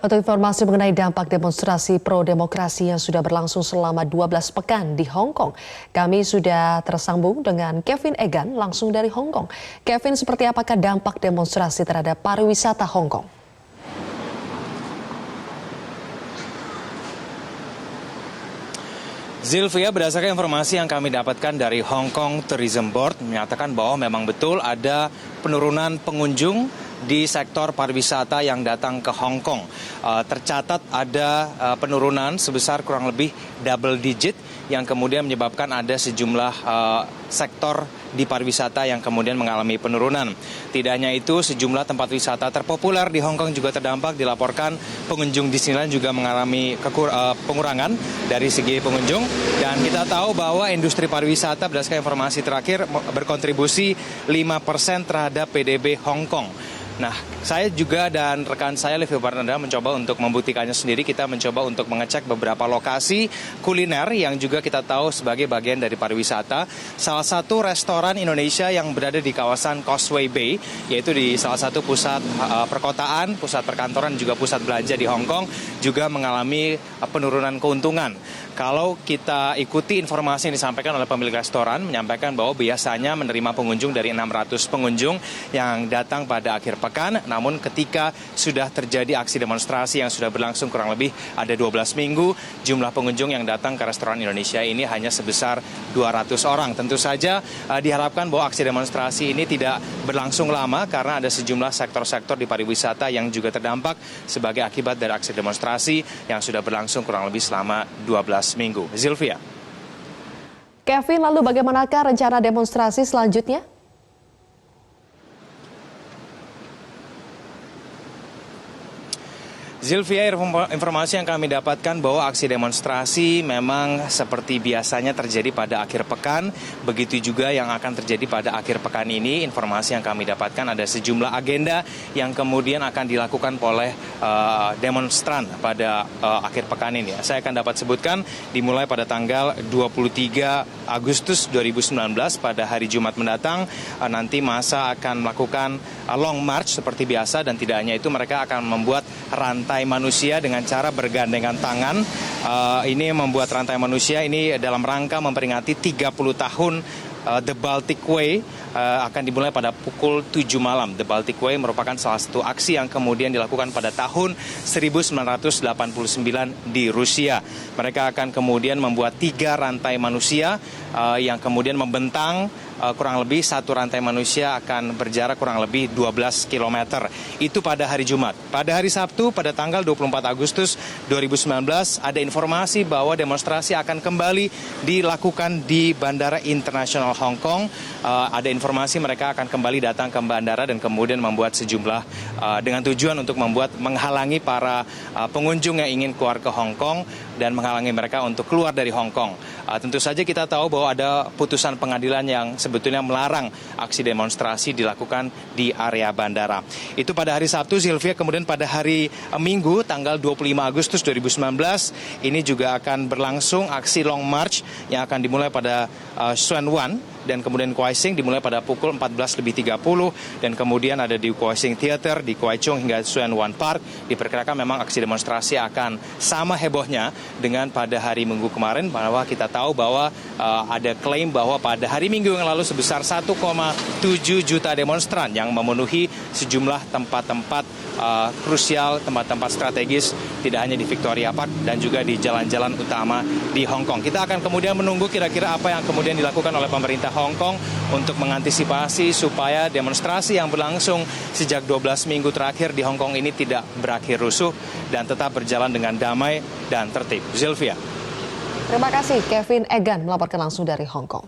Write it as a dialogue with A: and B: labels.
A: Untuk informasi mengenai dampak demonstrasi pro-demokrasi yang sudah berlangsung selama 12 pekan di Hong Kong, kami sudah tersambung dengan Kevin Egan langsung dari Hong Kong. Kevin, seperti apakah dampak demonstrasi terhadap pariwisata Hong Kong?
B: Zilvia, berdasarkan informasi yang kami dapatkan dari Hong Kong Tourism Board menyatakan bahwa memang betul ada penurunan pengunjung di sektor pariwisata yang datang ke Hong Kong. Tercatat ada penurunan sebesar kurang lebih double digit yang kemudian menyebabkan ada sejumlah sektor di pariwisata yang kemudian mengalami penurunan. Tidak hanya itu, sejumlah tempat wisata terpopuler di Hong Kong juga terdampak. Dilaporkan pengunjung Disneyland juga mengalami pengurangan dari segi pengunjung. Dan kita tahu bahwa industri pariwisata berdasarkan informasi terakhir berkontribusi 5% terhadap PDB Hong Kong. Nah, saya juga dan rekan saya Livio Barnanda mencoba untuk membuktikannya sendiri. Kita mencoba untuk mengecek beberapa lokasi kuliner yang juga kita tahu sebagai bagian dari pariwisata. Salah satu restoran Indonesia yang berada di kawasan Causeway Bay, yaitu di salah satu pusat perkotaan, pusat perkantoran, juga pusat belanja di Hong Kong, juga mengalami penurunan keuntungan. Kalau kita ikuti informasi yang disampaikan oleh pemilik restoran, menyampaikan bahwa biasanya menerima pengunjung dari 600 pengunjung yang datang pada akhir pekan. Namun ketika sudah terjadi aksi demonstrasi yang sudah berlangsung kurang lebih ada 12 minggu, jumlah pengunjung yang datang ke restoran Indonesia ini hanya sebesar 200 orang. Tentu saja diharapkan bahwa aksi demonstrasi ini tidak berlangsung lama karena ada sejumlah sektor-sektor di pariwisata yang juga terdampak sebagai akibat dari aksi demonstrasi yang sudah berlangsung kurang lebih selama 12 minggu. Zilvia.
A: Kevin, lalu bagaimanakah rencana demonstrasi selanjutnya?
B: Zilvia, informasi yang kami dapatkan bahwa aksi demonstrasi memang seperti biasanya terjadi pada akhir pekan. Begitu juga yang akan terjadi pada akhir pekan ini. Informasi yang kami dapatkan ada sejumlah agenda yang kemudian akan dilakukan oleh demonstran pada akhir pekan ini. Saya akan dapat sebutkan dimulai pada tanggal 23 Agustus 2019 pada hari Jumat mendatang. Nanti masa akan melakukan long march seperti biasa, dan tidak hanya itu, mereka akan membuat rantai manusia dengan cara bergandengan tangan. Ini membuat rantai manusia ini dalam rangka memperingati 30 tahun The Baltic Way. Akan dimulai pada pukul 7 malam. The Baltic Way merupakan salah satu aksi yang kemudian dilakukan pada tahun 1989 di Rusia. Mereka akan kemudian membuat 3 rantai manusia yang kemudian membentang kurang lebih satu rantai manusia akan berjarak kurang lebih 12 km. Itu pada hari Jumat. Pada hari Sabtu, pada tanggal 24 Agustus 2019, ada informasi bahwa demonstrasi akan kembali dilakukan di Bandara Internasional Hong Kong. Ada informasi mereka akan kembali datang ke bandara dan kemudian membuat sejumlah dengan tujuan untuk menghalangi para pengunjung yang ingin keluar ke Hong Kong dan menghalangi mereka untuk keluar dari Hong Kong. Tentu saja kita tahu bahwa ada putusan pengadilan yang sebetulnya melarang aksi demonstrasi dilakukan di area bandara. Itu pada hari Sabtu, Zilvia. Kemudian pada hari Minggu, tanggal 25 Agustus 2019, ini juga akan berlangsung aksi long march yang akan dimulai pada Tsuen Wan dan kemudian Kwai Tsing dimulai pada pukul 14.30 dan kemudian ada di Kwai Tsing Theater, di Kwai Chung hingga Tsuen Wan Park. Diperkirakan memang aksi demonstrasi akan sama hebohnya dengan pada hari Minggu kemarin, bahwa kita tahu bahwa ada klaim bahwa pada hari Minggu yang lalu sebesar 1,7 juta demonstran yang memenuhi sejumlah tempat-tempat krusial, tempat-tempat strategis, tidak hanya di Victoria Park dan juga di jalan-jalan utama di Hong Kong. Kita akan kemudian menunggu kira-kira apa yang kemudian dilakukan oleh pemerintah Hong Kong untuk mengantisipasi supaya demonstrasi yang berlangsung sejak 12 minggu terakhir di Hong Kong ini tidak berakhir rusuh dan tetap berjalan dengan damai dan tertib. Zilvia.
A: Terima kasih Kevin Egan melaporkan langsung dari Hong Kong.